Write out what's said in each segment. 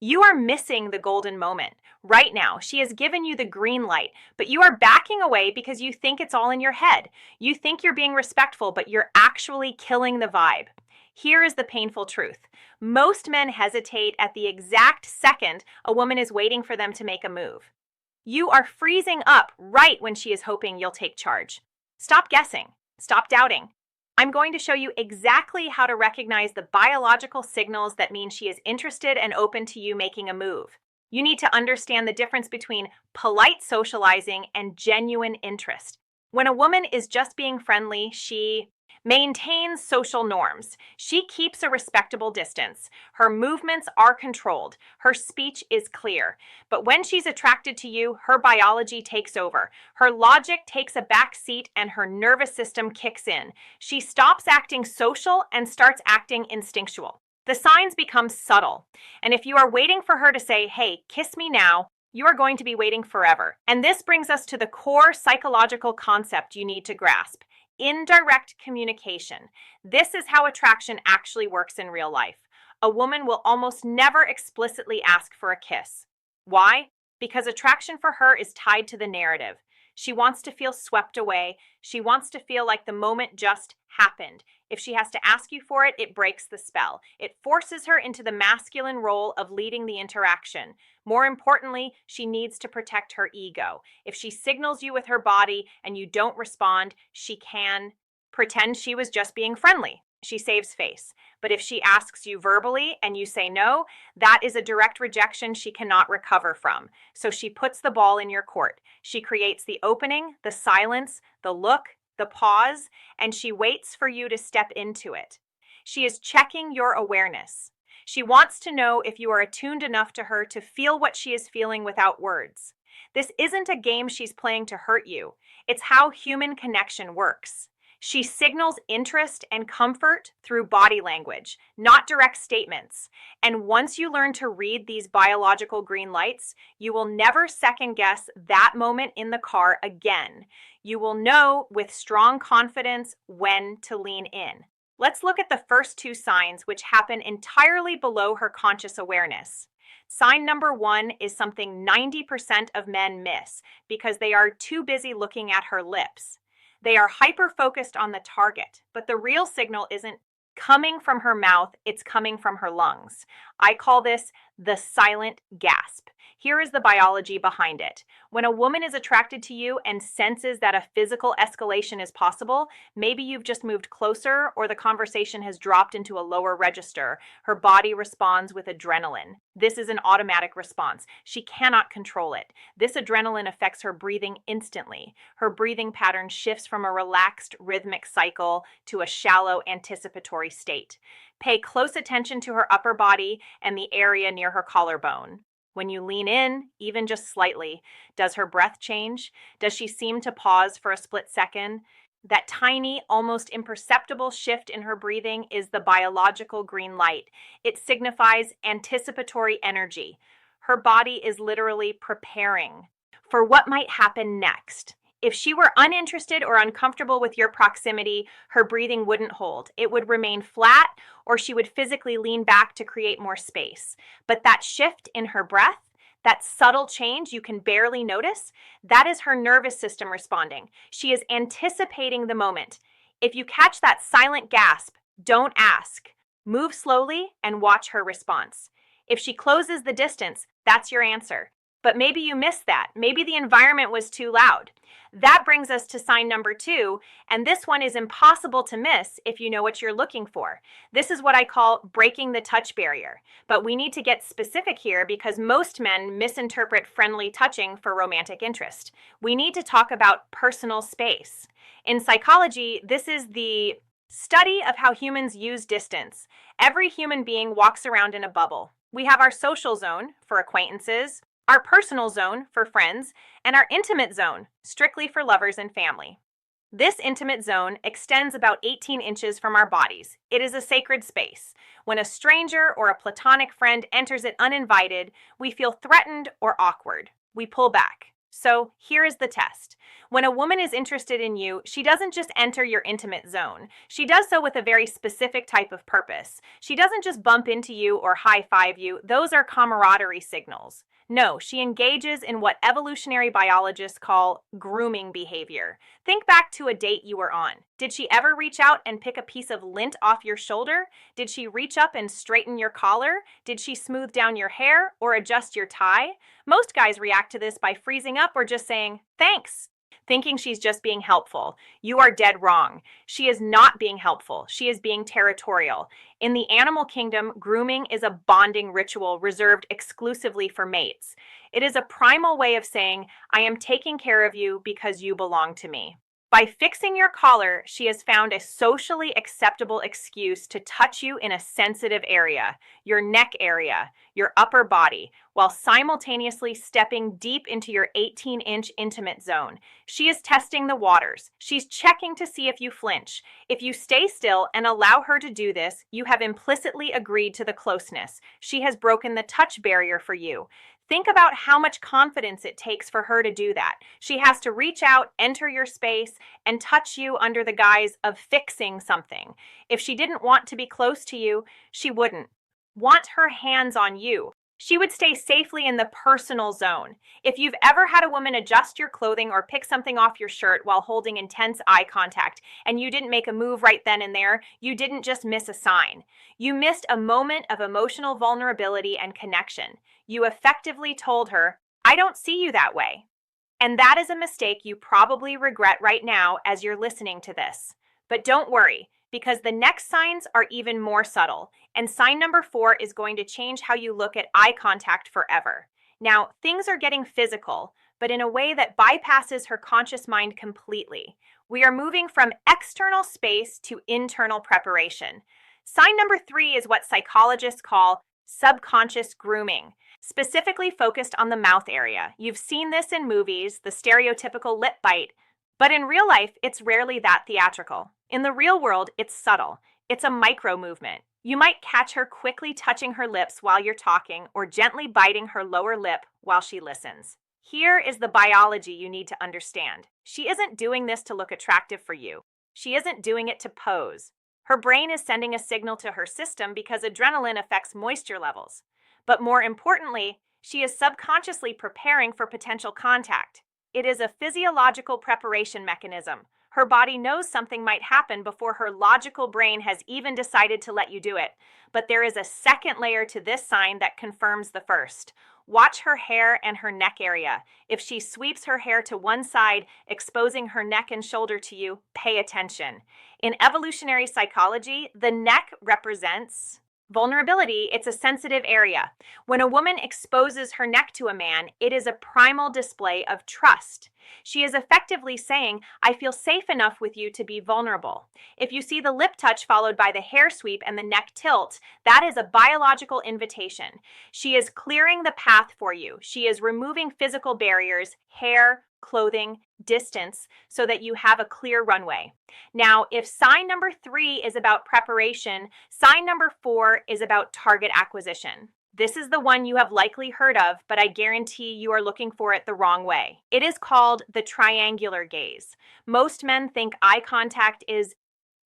You are missing the golden moment. Right now, she has given you the green light, but you are backing away because you think it's all in your head. You think you're being respectful, but you're actually killing the vibe. Here is the painful truth. Most men hesitate at the exact second a woman is waiting for them to make a move. You are freezing up right when she is hoping you'll take charge. Stop guessing. Stop doubting. I'm going to show you exactly how to recognize the biological signals that mean she is interested and open to you making a move. You need to understand the difference between polite socializing and genuine interest. When a woman is just being friendly, she maintains social norms. She keeps a respectable distance. Her movements are controlled. Her speech is clear. But when she's attracted to you, her biology takes over. Her logic takes a back seat and her nervous system kicks in. She stops acting social and starts acting instinctual. The signs become subtle. And if you are waiting for her to say, "Hey, kiss me now," you are going to be waiting forever. And this brings us to the core psychological concept you need to grasp. Indirect communication. This is how attraction actually works in real life. A woman will almost never explicitly ask for a kiss. Why? Because attraction for her is tied to the narrative. She wants to feel swept away. She wants to feel like the moment just happened. If she has to ask you for it, it breaks the spell. It forces her into the masculine role of leading the interaction. More importantly, she needs to protect her ego. If she signals you with her body and you don't respond, she can pretend she was just being friendly. She saves face. But if she asks you verbally and you say no, that is a direct rejection she cannot recover from. So she puts the ball in your court. She creates the opening, the silence, the look, the pause, and she waits for you to step into it. She is checking your awareness. She wants to know if you are attuned enough to her to feel what she is feeling without words. This isn't a game she's playing to hurt you. It's how human connection works. She signals interest and comfort through body language, not direct statements. And once you learn to read these biological green lights, you will never second guess that moment in the car again. You will know with strong confidence when to lean in. Let's look at the first two signs, which happen entirely below her conscious awareness. Sign number one is something 90% of men miss because they are too busy looking at her lips. They are hyper-focused on the target, but the real signal isn't coming from her mouth, it's coming from her lungs. I call this the silent gasp. Here is the biology behind it. When a woman is attracted to you and senses that a physical escalation is possible, maybe you've just moved closer or the conversation has dropped into a lower register, her body responds with adrenaline. This is an automatic response. She cannot control it. This adrenaline affects her breathing instantly. Her breathing pattern shifts from a relaxed rhythmic cycle to a shallow anticipatory state. Pay close attention to her upper body and the area near her collarbone. When you lean in, even just slightly, does her breath change? Does she seem to pause for a split second? That tiny, almost imperceptible shift in her breathing is the biological green light. It signifies anticipatory energy. Her body is literally preparing for what might happen next. If she were uninterested or uncomfortable with your proximity, her breathing wouldn't hold. It would remain flat, or she would physically lean back to create more space. But that shift in her breath, that subtle change you can barely notice, that is her nervous system responding. She is anticipating the moment. If you catch that silent gasp, don't ask. Move slowly and watch her response. If she closes the distance, that's your answer. But maybe you missed that. Maybe the environment was too loud. That brings us to sign number two, and this one is impossible to miss if you know what you're looking for. This is what I call breaking the touch barrier. But we need to get specific here because most men misinterpret friendly touching for romantic interest. We need to talk about personal space. In psychology, this is the study of how humans use distance. Every human being walks around in a bubble. We have our social zone for acquaintances, our personal zone for friends, and our intimate zone, strictly for lovers and family. This intimate zone extends about 18 inches from our bodies. It is a sacred space. When a stranger or a platonic friend enters it uninvited, we feel threatened or awkward. We pull back. So here is the test. When a woman is interested in you, she doesn't just enter your intimate zone. She does so with a very specific type of purpose. She doesn't just bump into you or high five you. Those are camaraderie signals. No, she engages in what evolutionary biologists call grooming behavior. Think back to a date you were on. Did she ever reach out and pick a piece of lint off your shoulder? Did she reach up and straighten your collar? Did she smooth down your hair or adjust your tie? Most guys react to this by freezing up or just saying, thanks, thinking she's just being helpful. You are dead wrong. She is not being helpful. She is being territorial. In the animal kingdom, grooming is a bonding ritual reserved exclusively for mates. It is a primal way of saying, I am taking care of you because you belong to me. By fixing your collar, she has found a socially acceptable excuse to touch you in a sensitive area, your neck area, your upper body, while simultaneously stepping deep into your 18-inch intimate zone. She is testing the waters. She's checking to see if you flinch. If you stay still and allow her to do this, you have implicitly agreed to the closeness. She has broken the touch barrier for you. Think about how much confidence it takes for her to do that. She has to reach out, enter your space, and touch you under the guise of fixing something. If she didn't want to be close to you, she wouldn't want her hands on you. She would stay safely in the personal zone. If you've ever had a woman adjust your clothing or pick something off your shirt while holding intense eye contact, and you didn't make a move right then and there, you didn't just miss a sign. You missed a moment of emotional vulnerability and connection. You effectively told her, I don't see you that way. And that is a mistake you probably regret right now as you're listening to this. But don't worry, because the next signs are even more subtle. And sign number 4 is going to change how you look at eye contact forever. Now, things are getting physical, but in a way that bypasses her conscious mind completely. We are moving from external space to internal preparation. Sign number 3 is what psychologists call subconscious grooming, specifically focused on the mouth area. You've seen this in movies, the stereotypical lip bite, but in real life, it's rarely that theatrical. In the real world, it's subtle. It's a micro movement. You might catch her quickly touching her lips while you're talking or gently biting her lower lip while she listens. Here is the biology you need to understand. She isn't doing this to look attractive for you. She isn't doing it to pose. Her brain is sending a signal to her system because adrenaline affects moisture levels. But more importantly, she is subconsciously preparing for potential contact. It is a physiological preparation mechanism. Her body knows something might happen before her logical brain has even decided to let you do it. But there is a second layer to this sign that confirms the first. Watch her hair and her neck area. If she sweeps her hair to one side, exposing her neck and shoulder to you, pay attention. In evolutionary psychology, the neck represents vulnerability. It's a sensitive area. When a woman exposes her neck to a man, it is a primal display of trust. She is effectively saying, I feel safe enough with you to be vulnerable. If you see the lip touch followed by the hair sweep and the neck tilt, that is a biological invitation. She is clearing the path for you. She is removing physical barriers, hair, clothing, distance, so that you have a clear runway. Now, if sign number 3 is about preparation, sign number 4 is about target acquisition. This is the one you have likely heard of, but I guarantee you are looking for it the wrong way. It is called the triangular gaze. Most men think eye contact is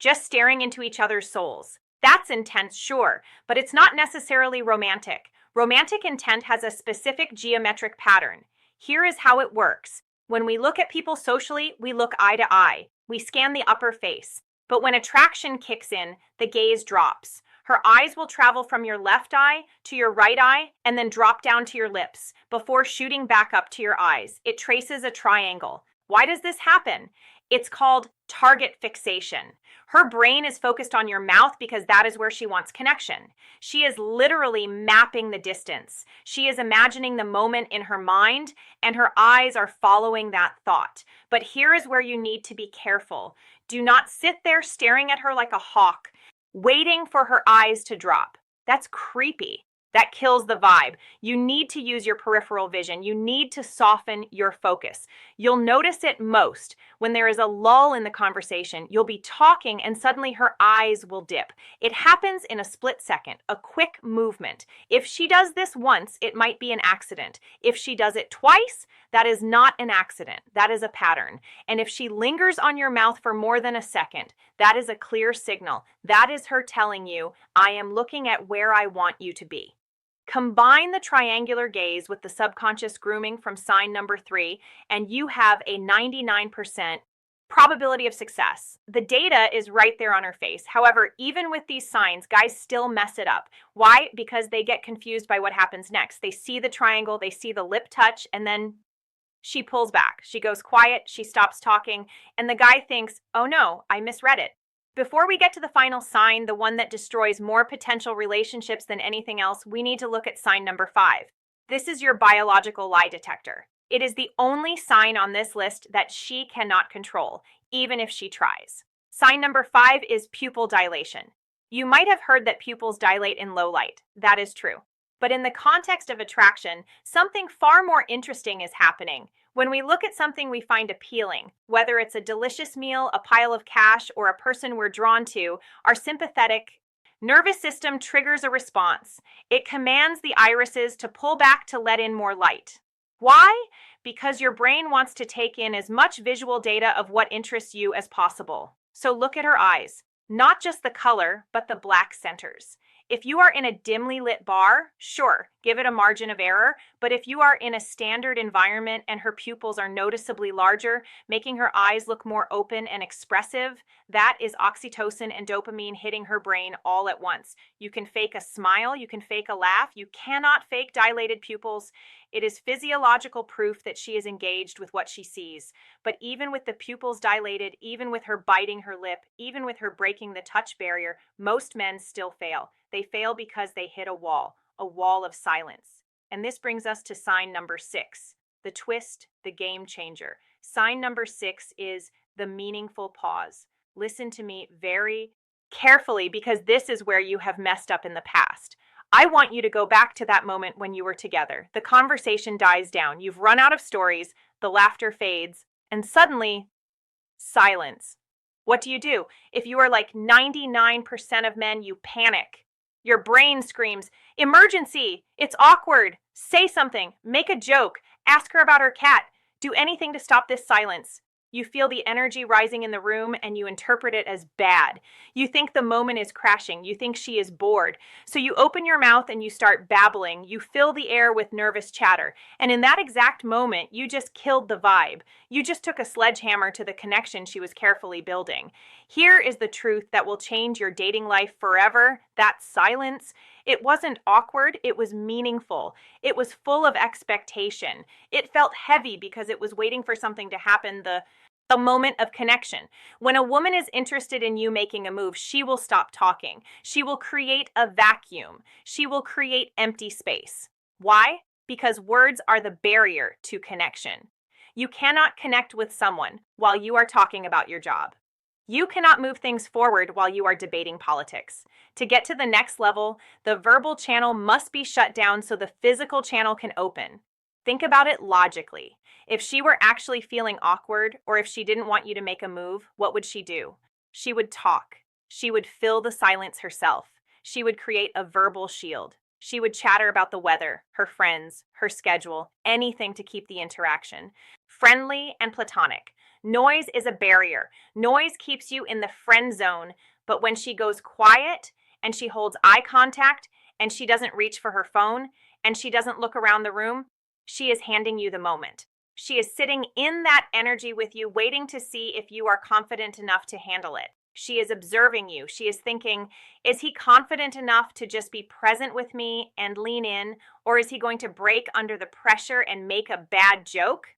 just staring into each other's souls. That's intense, sure, but it's not necessarily romantic. Romantic intent has a specific geometric pattern. Here is how it works. When we look at people socially, we look eye to eye. We scan the upper face. But when attraction kicks in, the gaze drops. Her eyes will travel from your left eye to your right eye and then drop down to your lips before shooting back up to your eyes. It traces a triangle. Why does this happen? It's called target fixation. Her brain is focused on your mouth because that is where she wants connection. She is literally mapping the distance. She is imagining the moment in her mind, and her eyes are following that thought. But here is where you need to be careful. Do not sit there staring at her like a hawk, waiting for her eyes to drop. That's creepy. That kills the vibe. You need to use your peripheral vision. You need to soften your focus. You'll notice it most when there is a lull in the conversation. You'll be talking and suddenly her eyes will dip. It happens in a split second, a quick movement. If she does this once, it might be an accident. If she does it twice, that is not an accident. That is a pattern. And if she lingers on your mouth for more than a second, that is a clear signal. That is her telling you, I am looking at where I want you to be. Combine the triangular gaze with the subconscious grooming from sign number 3, and you have a 99% probability of success. The data is right there on her face. However, even with these signs, guys still mess it up. Why? Because they get confused by what happens next. They see the triangle, they see the lip touch, and then she pulls back. She goes quiet, she stops talking, and the guy thinks, oh no, I misread it. Before we get to the final sign, the one that destroys more potential relationships than anything else, we need to look at sign number 5. This is your biological lie detector. It is the only sign on this list that she cannot control, even if she tries. Sign number 5 is pupil dilation. You might have heard that pupils dilate in low light. That is true. But in the context of attraction, something far more interesting is happening. When we look at something we find appealing, whether it's a delicious meal, a pile of cash, or a person we're drawn to, our sympathetic nervous system triggers a response. It commands the irises to pull back to let in more light. Why? Because your brain wants to take in as much visual data of what interests you as possible. So look at her eyes. Not just the color, but the black centers. If you are in a dimly lit bar, sure, give it a margin of error, but if you are in a standard environment and her pupils are noticeably larger, making her eyes look more open and expressive, that is oxytocin and dopamine hitting her brain all at once. You can fake a smile, you can fake a laugh, you cannot fake dilated pupils. It is physiological proof that she is engaged with what she sees. But even with the pupils dilated, even with her biting her lip, even with her breaking the touch barrier, most men still fail. They fail because they hit a wall of silence. And this brings us to sign number 6, the twist, the game changer. Sign number 6 is the meaningful pause. Listen to me very carefully because this is where you have messed up in the past. I want you to go back to that moment when you were together. The conversation dies down. You've run out of stories, the laughter fades, and suddenly, silence. What do? If you are like 99% of men, you panic. Your brain screams, emergency! It's awkward! Say something, make a joke, ask her about her cat, do anything to stop this silence. You feel the energy rising in the room and you interpret it as bad. You think the moment is crashing. You think she is bored. So you open your mouth and you start babbling. You fill the air with nervous chatter. And in that exact moment, you just killed the vibe. You just took a sledgehammer to the connection she was carefully building. Here is the truth that will change your dating life forever. That silence. It wasn't awkward, it was meaningful. It was full of expectation. It felt heavy because it was waiting for something to happen, the moment of connection. When a woman is interested in you making a move, she will stop talking. She will create a vacuum. She will create empty space. Why? Because words are the barrier to connection. You cannot connect with someone while you are talking about your job. You cannot move things forward while you are debating politics. To get to the next level, the verbal channel must be shut down so the physical channel can open. Think about it logically. If she were actually feeling awkward, or if she didn't want you to make a move, what would she do? She would talk. She would fill the silence herself. She would create a verbal shield. She would chatter about the weather, her friends, her schedule, anything to keep the interaction. Friendly and platonic. Noise is a barrier. Noise keeps you in the friend zone, but when she goes quiet and she holds eye contact and she doesn't reach for her phone and she doesn't look around the room, she is handing you the moment. She is sitting in that energy with you, waiting to see if you are confident enough to handle it. She is observing you. She is thinking, is he confident enough to just be present with me and lean in, or is he going to break under the pressure and make a bad joke?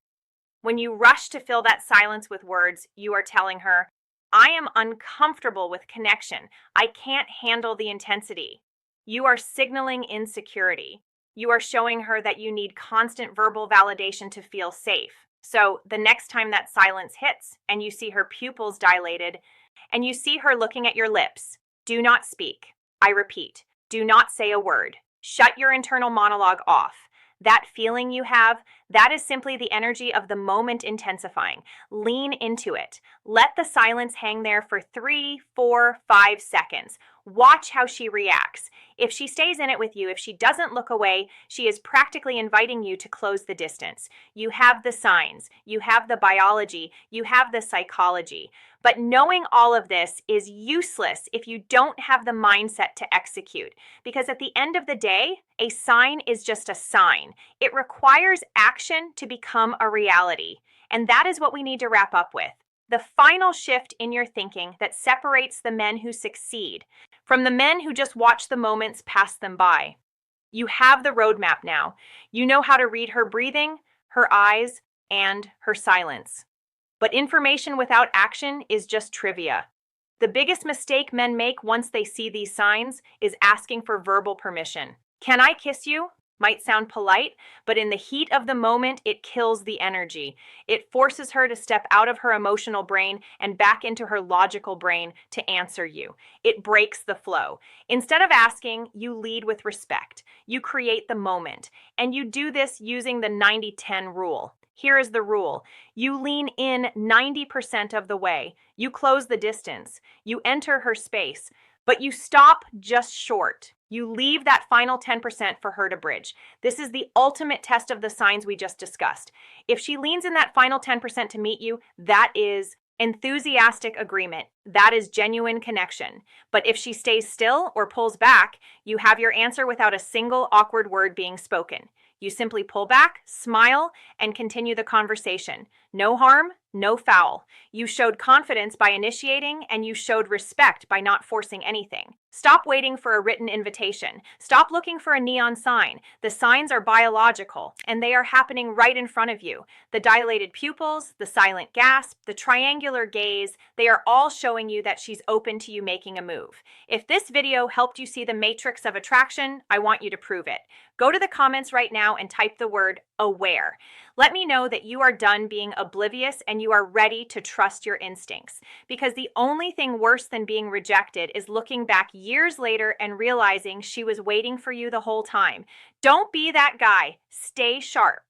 When you rush to fill that silence with words, you are telling her, I am uncomfortable with connection. I can't handle the intensity. You are signaling insecurity. You are showing her that you need constant verbal validation to feel safe. So the next time that silence hits and you see her pupils dilated and you see her looking at your lips, do not speak. I repeat, do not say a word. Shut your internal monologue off. That feeling you have, that is simply the energy of the moment intensifying. Lean into it. Let the silence hang there for 3, 4, 5 seconds. Watch how she reacts. If she stays in it with you, if she doesn't look away, she is practically inviting you to close the distance. You have the signs, you have the biology, you have the psychology. But knowing all of this is useless if you don't have the mindset to execute. Because at the end of the day, a sign is just a sign. It requires action to become a reality. And that is what we need to wrap up with. The final shift in your thinking that separates the men who succeed from the men who just watch the moments pass them by. You have the roadmap now. You know how to read her breathing, her eyes, and her silence. But information without action is just trivia. The biggest mistake men make once they see these signs is asking for verbal permission. Can I kiss you? Might sound polite, but in the heat of the moment, it kills the energy. It forces her to step out of her emotional brain and back into her logical brain to answer you. It breaks the flow. Instead of asking, you lead with respect. You create the moment. And you do this using the 90-10 rule. Here is the rule. You lean in 90% of the way. You close the distance. You enter her space. But you stop just short. You leave that final 10% for her to bridge. This is the ultimate test of the signs we just discussed. If she leans in that final 10% to meet you, that is enthusiastic agreement. That is genuine connection. But if she stays still or pulls back, you have your answer without a single awkward word being spoken. You simply pull back, smile, and continue the conversation. No harm, no foul. You showed confidence by initiating, and you showed respect by not forcing anything. Stop waiting for a written invitation. Stop looking for a neon sign. The signs are biological, and they are happening right in front of you. The dilated pupils, the silent gasp, the triangular gaze, they are all showing you that she's open to you making a move. If this video helped you see the matrix of attraction, I want you to prove it. Go to the comments right now and type the word aware. Let me know that you are done being oblivious and you are ready to trust your instincts. Because the only thing worse than being rejected is looking back years later and realizing she was waiting for you the whole time. Don't be that guy. Stay sharp.